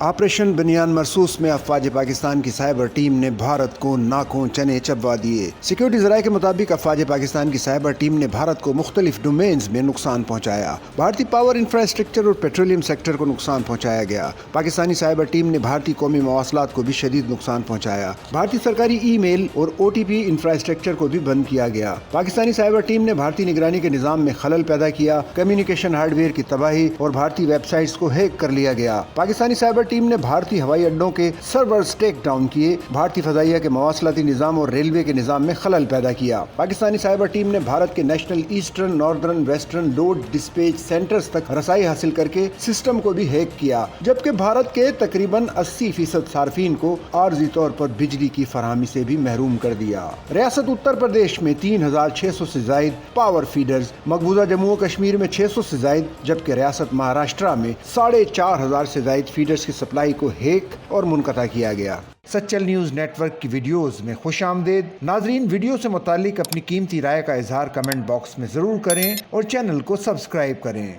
Operation بنیان مرصوص میں افواج پاکستان کی سائبر ٹیم نے بھارت کو ناکوں چنے چبوا دیے۔ سیکیورٹی ذرائع کے مطابق افواج پاکستان کی سائبر ٹیم نے بھارت کو مختلف ڈومینز میں نقصان پہنچایا۔ بھارتی پاور انفراسٹرکچر اور پیٹرولیم سیکٹر کو نقصان پہنچایا گیا۔ پاکستانی سائبر ٹیم نے بھارتی قومی مواصلات کو بھی شدید نقصان پہنچایا۔ بھارتی سرکاری ای میل اور OTP انفراسٹرکچر کو بھی بند کیا گیا۔ پاکستانی سائبر ٹیم نے بھارتی نگرانی کے نظام میں خلل پیدا کیا، کمیونیکیشن ہارڈ ویئر کی تباہی اور بھارتی ویب سائٹس کو ہیک کر لیا گیا۔ پاکستانی سائبر ٹیم نے بھارتی ہوائی اڈوں کے سرورز ٹیک ڈاؤن کیے، بھارتی فضائیہ کے مواصلاتی نظام اور ریلوے کے نظام میں خلل پیدا کیا۔ پاکستانی سائبر ٹیم نے بھارت کے national eastern, northern, western load dispatch centres تک رسائی حاصل کر کے سسٹم کو بھی ہیک کیا، جبکہ بھارت کے تقریباً 80% صارفین کو عارضی طور پر بجلی کی فراہمی سے بھی محروم کر دیا۔ ریاست اتر پردیش میں 3600 سے زائد پاور فیڈرز، مقبوضہ جموں و کشمیر میں 600 سے زائد، جبکہ ریاست مہاراشٹرا میں 4500 سے زائد فیڈرز کی سپلائی کو ہیک اور منقطع کیا گیا۔ سچل نیوز نیٹ ورک کی ویڈیوز میں خوش آمدید۔ ناظرین، ویڈیو سے متعلق اپنی قیمتی رائے کا اظہار کمنٹ باکس میں ضرور کریں اور چینل کو سبسکرائب کریں۔